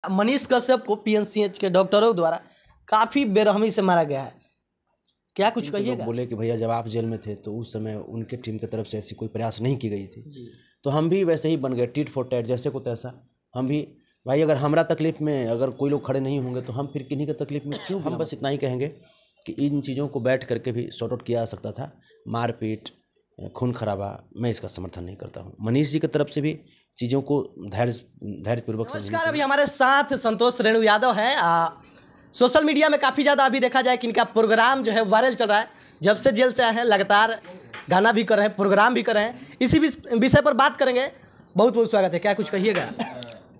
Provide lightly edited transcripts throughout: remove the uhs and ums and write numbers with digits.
मनीष कश्यप को पीएमसीएच के डॉक्टरों द्वारा काफ़ी बेरहमी से मारा गया है, क्या कुछ कहिएगा? बोले कि भैया जब आप जेल में थे तो उस समय उनके टीम की तरफ से ऐसी कोई प्रयास नहीं की गई थी, तो हम भी वैसे ही बन गए, टिट फॉर टैट, जैसे को तैसा। हम भी भाई अगर हमारा तकलीफ में अगर कोई लोग खड़े नहीं होंगे तो हम फिर किन्हीं की तकलीफ में क्यों? हम बस इतना ही कहेंगे कि इन चीज़ों को बैठ करके भी सॉर्ट आउट किया जा सकता था। मारपीट, खून खराबा, मैं इसका समर्थन नहीं करता हूँ। मनीष जी की तरफ से भी चीज़ों को धैर्यपूर्वक नमस्कार, अभी हमारे साथ संतोष रेणु यादव हैं। सोशल मीडिया में काफ़ी ज़्यादा अभी देखा जाए कि इनका प्रोग्राम जो है वायरल चल रहा है। जब से जेल से आए हैं लगातार गाना भी कर रहे हैं, प्रोग्राम भी कर रहे हैं। इसी विषय पर बात करेंगे। बहुत बहुत स्वागत है, क्या कुछ कहिएगा?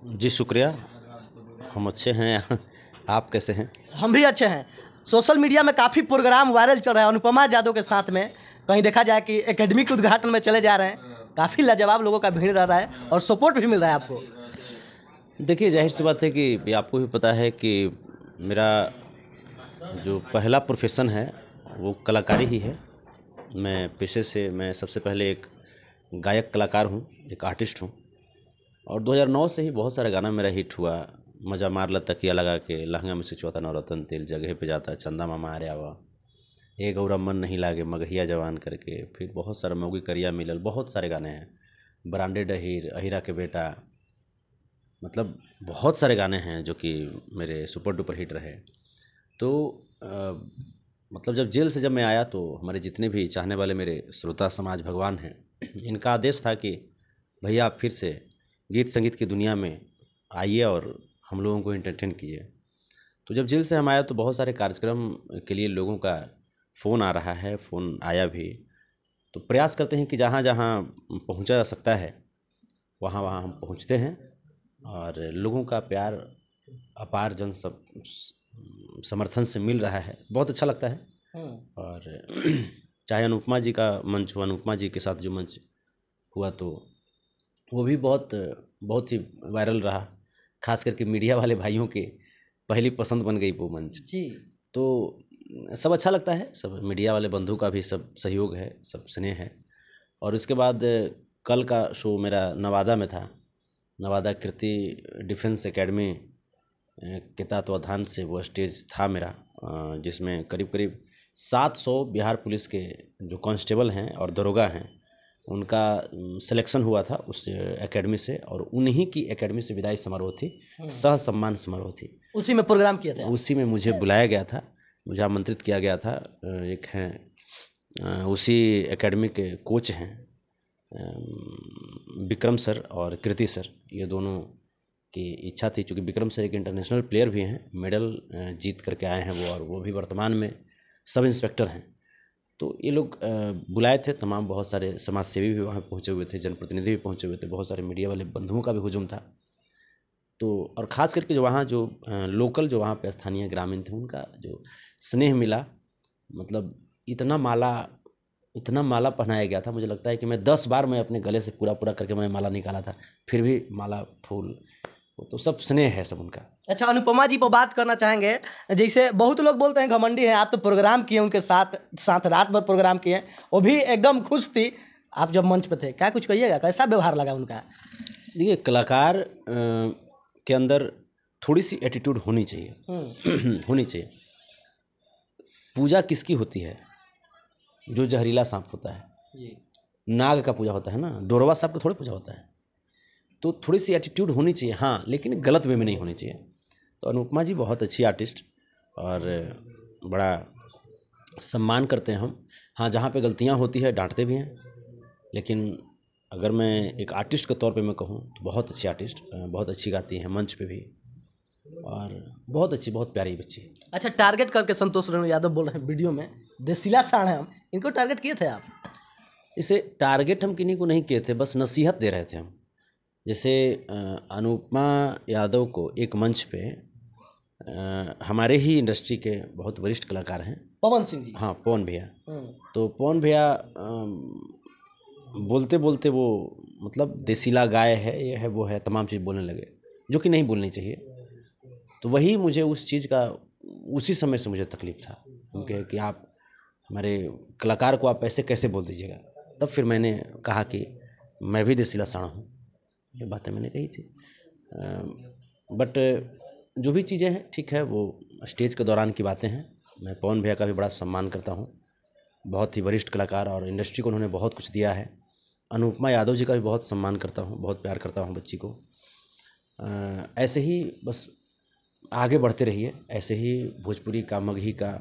जी शुक्रिया, हम अच्छे हैं, आप कैसे हैं? हम भी अच्छे हैं। सोशल मीडिया में काफ़ी प्रोग्राम वायरल चल रहा है अनुपमा यादव के साथ में। कहीं देखा जाए कि एकेडमी के उद्घाटन में चले जा रहे हैं, काफ़ी लाजवाब लोगों का भीड़ रह रहा है और सपोर्ट भी मिल रहा है आपको। देखिए जाहिर सी बात है कि आपको भी पता है कि मेरा जो पहला प्रोफेशन है वो कलाकारी ही है। मैं पेशे से मैं सबसे पहले एक गायक कलाकार हूँ, एक आर्टिस्ट हूँ, और 2009 से ही बहुत सारा गाना मेरा हिट हुआ। मजा मार ला तकिया लगा के, लहंगा में सिचुआता नवरत्न तेल, जगह पे जाता चंदा मामा आ रहा, एक गौरा मन नहीं लागे, मगहिया जवान करके, फिर बहुत सारा मौगी करिया मिलल, बहुत सारे गाने हैं, ब्रांडेड अहीर, अहीरा के बेटा, मतलब बहुत सारे गाने हैं जो कि मेरे सुपर डुपर हिट रहे। तो मतलब जब मैं आया तो हमारे जितने भी चाहने वाले मेरे श्रोता समाज भगवान हैं, इनका आदेश था कि भैया आप फिर से गीत संगीत की दुनिया में आइए और हम लोगों को एंटरटेन कीजिए। तो जब जेल से हम आए तो बहुत सारे कार्यक्रम के लिए लोगों का फ़ोन आ रहा है, फ़ोन आया भी, तो प्रयास करते हैं कि जहाँ जहाँ पहुँचा जा सकता है वहाँ वहाँ हम पहुँचते हैं, और लोगों का प्यार अपार जन सब समर्थन से मिल रहा है, बहुत अच्छा लगता है। और चाहे अनुपमा जी का मंच हो, अनुपमा जी के साथ जो मंच हुआ तो वो भी बहुत ही वायरल रहा, खास करके मीडिया वाले भाइयों के पहली पसंद बन गई वो मंच जी। तो सब अच्छा लगता है, सब मीडिया वाले बंधु का भी सब सहयोग है, सब स्नेह है। और उसके बाद कल का शो मेरा नवादा में था, नवादा कीर्ति डिफेंस एकेडमी के तत्वाधान से वो स्टेज था मेरा, जिसमें करीब 700 बिहार पुलिस के जो कांस्टेबल हैं और दरोगा हैं उनका सिलेक्शन हुआ था उस एकेडमी से, और उन्हीं की एकेडमी से विदाई समारोह थी, सह सम्मान समारोह थी। उसी में प्रोग्राम किया था? उसी में मुझे बुलाया गया था, मुझे आमंत्रित किया गया था। एक हैं उसी एकेडमी के कोच हैं विक्रम सर और कृति सर, ये दोनों की इच्छा थी, चूँकि विक्रम सर एक इंटरनेशनल प्लेयर भी हैं, मेडल जीत करके आए हैं वो, और वो भी वर्तमान में सब इंस्पेक्टर हैं। तो ये लोग बुलाए थे, तमाम बहुत सारे समाज सेवी भी वहाँ पहुँचे हुए थे, जनप्रतिनिधि भी पहुँचे हुए थे, बहुत सारे मीडिया वाले बंधुओं का भी हुजूम था। तो और ख़ास करके जो वहाँ जो लोकल जो वहाँ पे स्थानीय ग्रामीण थे उनका जो स्नेह मिला, मतलब इतना माला पहनाया गया था, मुझे लगता है कि मैं 10 बार मैं अपने गले से पूरा करके मैं माला निकाला था, फिर भी माला फूल, तो सब स्नेह है सब उनका। अच्छा, अनुपमा जी पर बात करना चाहेंगे। जैसे बहुत लोग बोलते हैं घमंडी हैं, आप तो प्रोग्राम किए उनके साथ रात भर प्रोग्राम किए, वो भी एकदम खुश थी आप जब मंच पे थे, क्या कुछ कहिएगा, कैसा व्यवहार लगा उनका? देखिए कलाकार के अंदर थोड़ी सी एटीट्यूड होनी चाहिए होनी चाहिए। पूजा किसकी होती है? जो जहरीला सांप होता है, नाग का पूजा होता है ना, डोरवा सांप का थोड़ी पूजा होता है। तो थोड़ी सी एटीट्यूड होनी चाहिए, हाँ, लेकिन गलत वे में नहीं होनी चाहिए। तो अनुपमा जी बहुत अच्छी आर्टिस्ट और बड़ा सम्मान करते हैं हम। हाँ, जहाँ पे गलतियाँ होती है डांटते भी हैं, लेकिन अगर मैं एक आर्टिस्ट के तौर पे मैं कहूँ तो बहुत अच्छी आर्टिस्ट, बहुत अच्छी गाती हैं मंच पे भी, और बहुत अच्छी, बहुत प्यारी बच्ची। अच्छा, टारगेट करके संतोष रेणु यादव बोल रहे हैं वीडियो में, देसीला साण है, हम इनको टारगेट किए थे आप? इसे टारगेट हम किन्हीं को नहीं किए थे, बस नसीहत दे रहे थे हम। जैसे अनुपमा यादव को एक मंच पे हमारे ही इंडस्ट्री के बहुत वरिष्ठ कलाकार हैं, पवन सिंह जी। हाँ, पवन भैया। तो पवन भैया बोलते बोलते वो मतलब देसीला गाय है, ये है, वो है, तमाम चीज़ बोलने लगे जो कि नहीं बोलनी चाहिए। तो वही मुझे उस चीज़ का उसी समय से मुझे तकलीफ़ था, क्योंकि कि आप हमारे कलाकार को आप ऐसे कैसे बोल दीजिएगा। तब फिर मैंने कहा कि मैं भी देसीला साणा हूँ, ये बातें मैंने कही थी। बट जो भी चीज़ें हैं ठीक है, वो स्टेज के दौरान की बातें हैं। मैं पवन भैया का भी बड़ा सम्मान करता हूँ, बहुत ही वरिष्ठ कलाकार और इंडस्ट्री को उन्होंने बहुत कुछ दिया है। अनुपमा यादव जी का भी बहुत सम्मान करता हूँ, बहुत प्यार करता हूँ बच्ची को। ऐसे ही बस आगे बढ़ते रहिए, ऐसे ही भोजपुरी का, मगही का,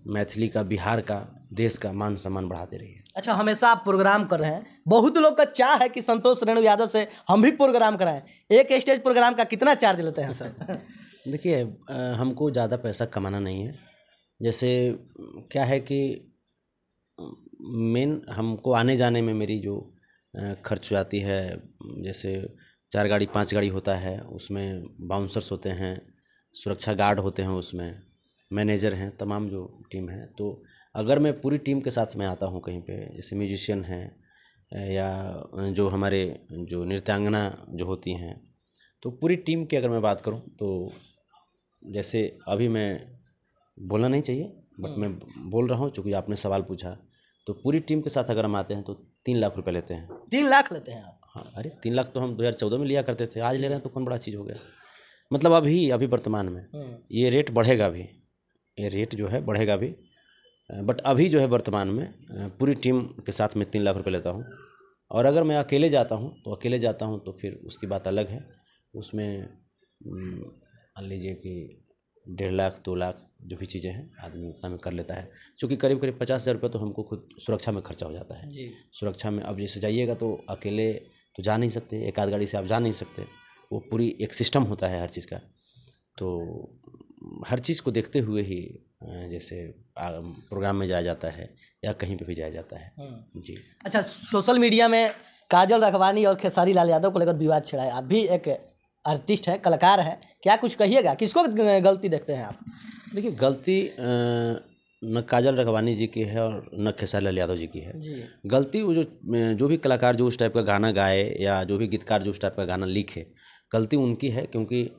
मैथिली का, बिहार का, देश का मान सम्मान बढ़ाते रहिए। अच्छा, हमेशा आप प्रोग्राम कर रहे हैं, बहुत लोग का चाह है कि संतोष रेणु यादव से हम भी प्रोग्राम कराएं। एक स्टेज प्रोग्राम का कितना चार्ज लेते हैं सर? देखिए, हमको ज़्यादा पैसा कमाना नहीं है। जैसे क्या है कि मेन हमको आने जाने में मेरी जो खर्च हो जाती है, जैसे 4 गाड़ी 5 गाड़ी होता है, उसमें बाउंसर्स होते हैं, सुरक्षा गार्ड होते हैं, उसमें मैनेजर हैं, तमाम जो टीम है। तो अगर मैं पूरी टीम के साथ में आता हूँ कहीं पे, जैसे म्यूजिशियन हैं या जो हमारे जो नृत्यांगना जो होती हैं, तो पूरी टीम की अगर मैं बात करूँ तो जैसे अभी मैं बोलना नहीं चाहिए बट मैं बोल रहा हूँ चूँकि आपने सवाल पूछा, तो पूरी टीम के साथ अगर हम आते हैं तो 3 लाख रुपए लेते हैं। 3 लाख लेते हैं आप? हाँ, अरे 3 लाख तो हम 2014 में लिया करते थे, आज ले रहे हैं तो कौन बड़ा चीज़ हो गया। मतलब अभी वर्तमान में ये रेट बढ़ेगा भी, ये रेट जो है बढ़ेगा भी, बट अभी जो है वर्तमान में पूरी टीम के साथ में 3 लाख रुपए लेता हूँ। और अगर मैं अकेले जाता हूँ तो फिर उसकी बात अलग है। उसमें मान लीजिए कि 1.5 लाख 2 लाख जो भी चीज़ें हैं आदमी उतना में कर लेता है, क्योंकि करीब 50,000 रुपये तो हमको खुद सुरक्षा में खर्चा हो जाता है जी। सुरक्षा में अब जैसे जाइएगा तो अकेले तो जा नहीं सकते, एक आध गाड़ी से आप जा नहीं सकते, वो पूरी एक सिस्टम होता है हर चीज़ का। तो हर चीज़ को देखते हुए ही जैसे प्रोग्राम में जाया जाता है या कहीं पे भी जाया जाता है। जी। अच्छा, सोशल मीडिया में काजल रखवानी और खेसारी लाल यादव को लेकर विवाद छिड़ा है। आप भी एक आर्टिस्ट हैं, कलाकार हैं, क्या कुछ कहिएगा? किसको गलती देखते हैं आप? देखिए, गलती न काजल रखवानी जी की है और न खेसारी लाल यादव जी की है। जी। गलती वो जो भी कलाकार जो उस टाइप का गाना गाए या जो भी गीतकार जो उस टाइप का गाना लिखे, गलती उनकी है, क्योंकि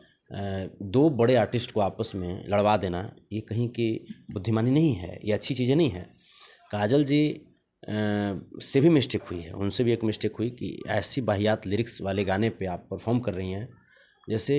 2 बड़े आर्टिस्ट को आपस में लड़वा देना ये कहीं की बुद्धिमानी नहीं है, ये अच्छी चीज़ें नहीं है। काजल जी से भी मिस्टेक हुई है, उनसे भी एक मिस्टेक हुई कि ऐसी वाहियात लिरिक्स वाले गाने पे आप परफॉर्म कर रही हैं, जैसे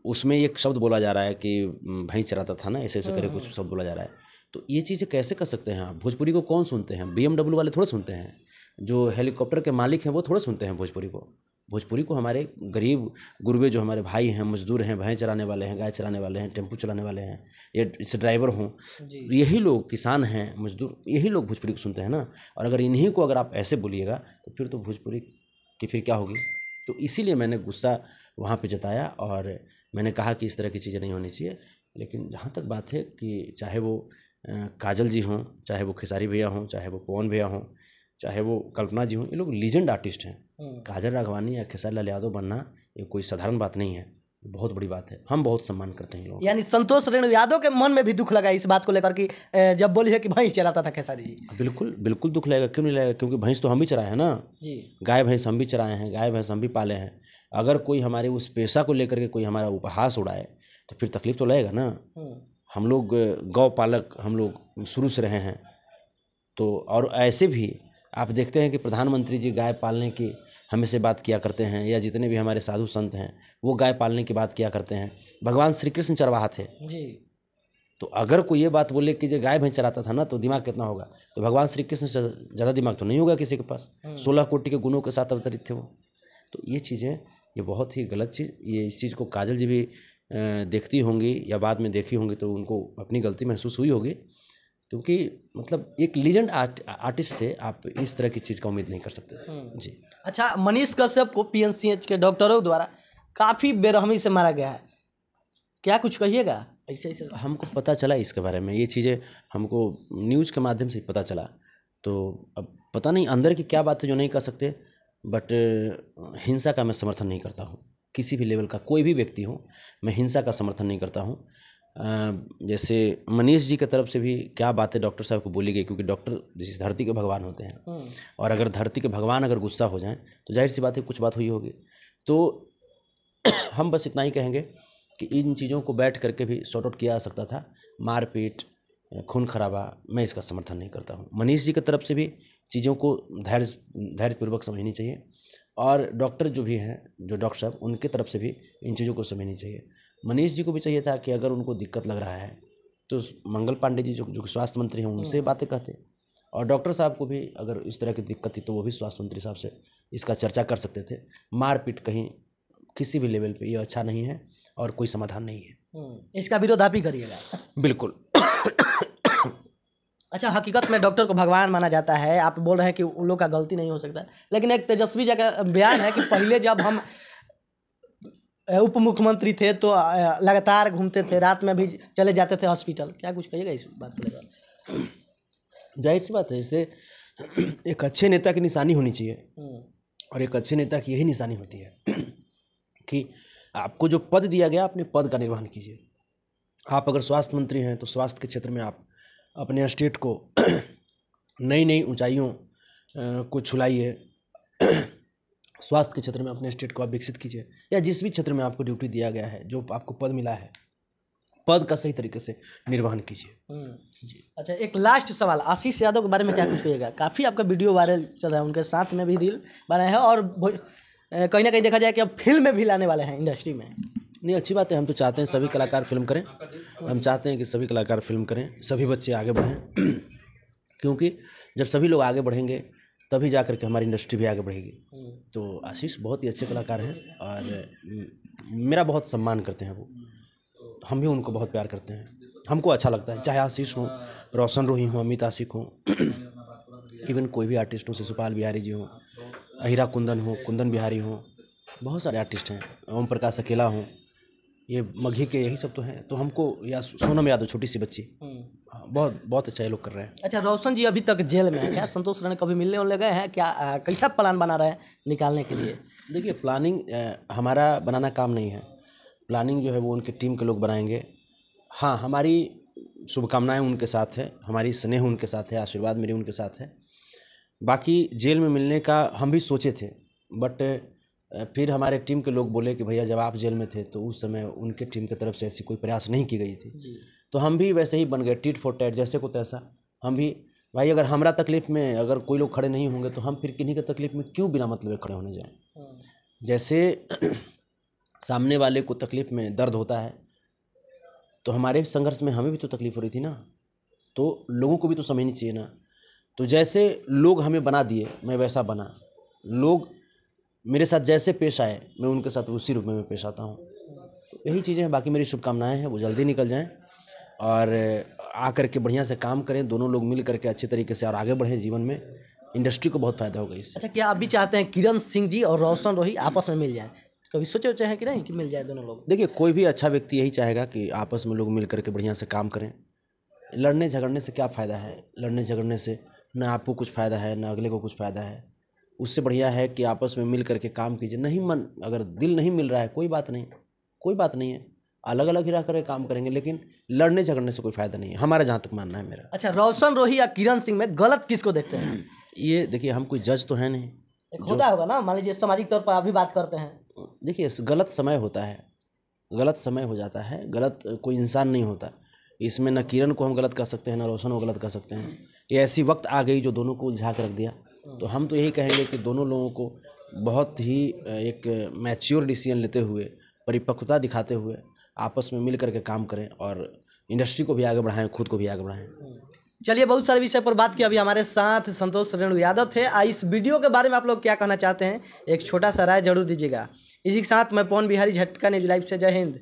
उसमें एक शब्द बोला जा रहा है कि भैंस चराता था ना, ऐसे करके कुछ शब्द बोला जा रहा है। तो ये चीज़ें कैसे कर सकते हैं आप? भोजपुरी को कौन सुनते हैं? BMW वाले थोड़े सुनते हैं, जो हेलीकॉप्टर के मालिक हैं वो थोड़े सुनते हैं भोजपुरी को। भोजपुरी को हमारे गरीब गुरबे जो हमारे भाई हैं, मजदूर हैं, भैंस चराने वाले हैं, गाय चराने वाले हैं, टेम्पू चलाने वाले हैं, ये जैसे ड्राइवर हों, यही लोग, किसान हैं, मजदूर, यही लोग भोजपुरी को सुनते हैं ना। और अगर इन्हीं को अगर आप ऐसे बोलिएगा तो फिर तो भोजपुरी की फिर क्या होगी? तो इसीलिए मैंने गुस्सा वहाँ पे जताया और मैंने कहा कि इस तरह की चीज़ें नहीं होनी चाहिए। लेकिन जहाँ तक बात है कि चाहे वो काजल जी हों, चाहे वो खेसारी भैया हों, चाहे वो पवन भैया हों, चाहे वो कल्पना जी हों, ये लोग लीजेंड आर्टिस्ट हैं। काजल राघवानी या खेसारी लाल यादव बनना ये कोई साधारण बात नहीं है, बहुत बड़ी बात है। हम बहुत सम्मान करते हैं इन लोगों का। यानी संतोष रेणु यादव के मन में भी दुख लगा इस बात को लेकर कि जब बोली है कि भैंस चराता था खेसारी जी? बिल्कुल बिल्कुल दुख लगेगा, क्यों नहीं लगेगा? क्योंकि भैंस तो हम भी चराए हैं ना जी। गाय भैंस हम भी चराए हैं, गाय भैंस हम भी पाले हैं। अगर कोई हमारे उस पेशा को लेकर के कोई हमारा उपहास उड़ाए तो फिर तकलीफ तो लगेगा ना। हम लोग गौ पालक हम लोग शुरू से रहे हैं। तो और ऐसे भी आप देखते हैं कि प्रधानमंत्री जी गाय पालने की हमें से बात किया करते हैं, या जितने भी हमारे साधु संत हैं वो गाय पालने की बात किया करते हैं। भगवान श्री कृष्ण चरवाहा थे जी। तो अगर कोई ये बात बोले कि जो गाय भैंस चराता था ना तो दिमाग कितना होगा, तो भगवान श्री कृष्ण से ज़्यादा दिमाग तो नहीं होगा किसी के पास। 16 कोटि के गुणों के साथ अवतरित थे वो। तो ये चीज़ें, ये बहुत ही गलत चीज़, ये इस चीज़ को काजल जी भी देखती होंगी या बाद में देखी होंगी तो उनको अपनी गलती महसूस हुई होगी, क्योंकि मतलब एक लीजेंड आर्टिस्ट से आप इस तरह की चीज़ का उम्मीद नहीं कर सकते। जी। अच्छा, मनीष कश्यप को PNCH के डॉक्टरों द्वारा काफ़ी बेरहमी से मारा गया है, क्या कुछ कहिएगा? ऐसे हमको पता चला इसके बारे में, ये चीज़ें हमको न्यूज़ के माध्यम से पता चला। तो अब पता नहीं अंदर की क्या बात है जो नहीं कर सकते, बट हिंसा का मैं समर्थन नहीं करता हूँ। किसी भी लेवल का कोई भी व्यक्ति हो, मैं हिंसा का समर्थन नहीं करता हूँ। जैसे मनीष जी की तरफ से भी क्या बातें डॉक्टर साहब को बोली गई, क्योंकि डॉक्टर जिस धरती के भगवान होते हैं, और अगर धरती के भगवान अगर गुस्सा हो जाएं तो जाहिर सी बात है कुछ बात हुई होगी। तो हम बस इतना ही कहेंगे कि इन चीज़ों को बैठ करके भी सॉर्ट आउट किया जा सकता था। मारपीट, खून खराबा, मैं इसका समर्थन नहीं करता हूँ। मनीष जी की तरफ से भी चीज़ों को धैर्यपूर्वक समझनी चाहिए और डॉक्टर जो भी हैं, जो डॉक्टर साहब, उनके तरफ से भी इन चीज़ों को समझनी चाहिए। मनीष जी को भी चाहिए था कि अगर उनको दिक्कत लग रहा है तो मंगल पांडे जी जो स्वास्थ्य मंत्री हैं उनसे बातें कहते, और डॉक्टर साहब को भी अगर इस तरह की दिक्कत थी तो वो भी स्वास्थ्य मंत्री साहब से इसका चर्चा कर सकते थे। मारपीट कहीं किसी भी लेवल पे ये अच्छा नहीं है और कोई समाधान नहीं है। इसका विरोध आप ही करिएगा। बिल्कुल। अच्छा, हकीकत में डॉक्टर को भगवान माना जाता है, आप बोल रहे हैं कि उन लोग का गलती नहीं हो सकता, लेकिन एक तेजस्वी जी का बयान है कि पहले जब हम उप मुख्यमंत्री थे तो लगातार घूमते थे, रात में भी चले जाते थे हॉस्पिटल। क्या कुछ कहिएगा इस बात को लेकर? जाहिर सी बात है, इससे एक अच्छे नेता की निशानी होनी चाहिए, और एक अच्छे नेता की यही निशानी होती है कि आपको जो पद दिया गया अपने पद का निर्वहन कीजिए। आप अगर स्वास्थ्य मंत्री हैं तो स्वास्थ्य के क्षेत्र में आप अपने स्टेट को नई नई ऊंचाइयों को छुलाइए। स्वास्थ्य के क्षेत्र में अपने स्टेट को आप विकसित कीजिए, या जिस भी क्षेत्र में आपको ड्यूटी दिया गया है, जो आपको पद मिला है, पद का सही तरीके से निर्वहन कीजिए। जी। अच्छा, एक लास्ट सवाल, आशीष यादव के बारे में क्या कुछ कहिएगा? काफ़ी आपका वीडियो वायरल चल रहा है, उनके साथ में भी रील बनाए हैं, और कहीं ना कहीं देखा जाए कि अब फिल्म में भी लाने वाले हैं इंडस्ट्री में। नहीं, अच्छी बात है। हम तो चाहते हैं सभी कलाकार फिल्म करें, हम चाहते हैं कि सभी कलाकार फिल्म करें, सभी बच्चे आगे बढ़ें, क्योंकि जब सभी लोग आगे बढ़ेंगे तभी जा करके हमारी इंडस्ट्री भी आगे बढ़ेगी। तो आशीष बहुत ही अच्छे कलाकार हैं और मेरा बहुत सम्मान करते हैं वो, हम भी उनको बहुत प्यार करते हैं। हमको अच्छा लगता है, चाहे आशीष हो, रोशन रोही हो, अमित आशिक हो, इवन कोई भी आर्टिस्ट हो, शिशुपाल बिहारी जी हो, अहिरा कुंदन हो, कुंदन बिहारी हो, बहुत सारे आर्टिस्ट हैं, ओम प्रकाश अकेला हो, ये मघी के यही सब तो हैं। तो हमको, या सोनम यादव छोटी सी बच्ची, बहुत बहुत अच्छा ये लोग कर रहे हैं। अच्छा, रोशन जी अभी तक जेल में है, क्या संतोष राणा कभी मिलने उलने गए हैं क्या? कैसा प्लान बना रहे हैं निकालने के लिए? देखिए, प्लानिंग हमारा बनाना काम नहीं है, प्लानिंग जो है वो उनकी टीम के लोग बनाएंगे। हाँ, हमारी शुभकामनाएं उनके साथ है, हमारी स्नेह उनके साथ है, आशीर्वाद मेरी उनके साथ है। बाकी जेल में मिलने का हम भी सोचे थे, बट फिर हमारे टीम के लोग बोले कि भैया जब आप जेल में थे तो उस समय उनके टीम की तरफ से ऐसी कोई प्रयास नहीं की गई थी। तो हम भी वैसे ही बन गए, टिट फॉर टैट, जैसे को तैसा। हम भी भाई, अगर हमारा तकलीफ़ में अगर कोई लोग खड़े नहीं होंगे तो हम फिर किन्हीं के तकलीफ़ में क्यों बिना मतलब खड़े होने जाएं। जैसे सामने वाले को तकलीफ़ में दर्द होता है तो हमारे संघर्ष में हमें भी तो तकलीफ़ हो रही थी ना, तो लोगों को भी तो समझनी चाहिए ना। तो जैसे लोग हमें बना दिए, मैं वैसा बना, लोग मेरे साथ जैसे पेश आए मैं उनके साथ उसी रूप में मैं पेश आता हूँ। तो यही चीज़ें हैं, बाकी मेरी शुभकामनाएं हैं वो जल्दी निकल जाएं और आकर के बढ़िया से काम करें, दोनों लोग मिल करके अच्छे तरीके से और आगे बढ़ें जीवन में। इंडस्ट्री को बहुत फ़ायदा होगा इससे। अच्छा, क्या आप भी चाहते हैं किरण सिंह जी और रोशन रोही आपस में मिल जाएं? कभी सोचे हैं कि नहीं कि मिल जाए दोनों लोग? देखिए, कोई भी अच्छा व्यक्ति यही चाहेगा कि आपस में लोग मिल करके बढ़िया से काम करें। लड़ने झगड़ने से क्या फ़ायदा है? लड़ने झगड़ने से ना आपको कुछ फ़ायदा है ना अगले को कुछ फ़ायदा है। उससे बढ़िया है कि आपस में मिल करके काम कीजिए। नहीं मन, अगर दिल नहीं मिल रहा है कोई बात नहीं, कोई बात नहीं है, अलग अलग ही रह करके काम करेंगे, लेकिन लड़ने झगड़ने से कोई फ़ायदा नहीं है, हमारा जहाँ तक मानना है मेरा। अच्छा, रोशन रोही या किरण सिंह में गलत किसको देखते हैं? ये देखिए, हम कोई जज तो है नहीं। एक होता होगा ना, मान लीजिए सामाजिक तौर पर आप भी बात करते हैं। देखिए, गलत समय होता है, गलत समय हो जाता है, गलत कोई इंसान नहीं होता। इसमें न किरण को हम गलत कर सकते हैं, न रोशन को गलत कर सकते हैं। ये ऐसी वक्त आ गई जो दोनों को उलझा कर रख दिया। तो हम तो यही कहेंगे कि दोनों लोगों को बहुत ही एक मैच्योर डिसीजन लेते हुए, परिपक्वता दिखाते हुए आपस में मिल करके काम करें और इंडस्ट्री को भी आगे बढ़ाएं, खुद को भी आगे बढ़ाएं। चलिए, बहुत सारे विषय पर बात की। अभी हमारे साथ संतोष रेणु यादव थे। इस वीडियो के बारे में आप लोग क्या कहना चाहते हैं, एक छोटा सा राय जरूर दीजिएगा। इसी के साथ मैं पवन बिहारी, झटका न्यूज लाइव से, जय हिंद।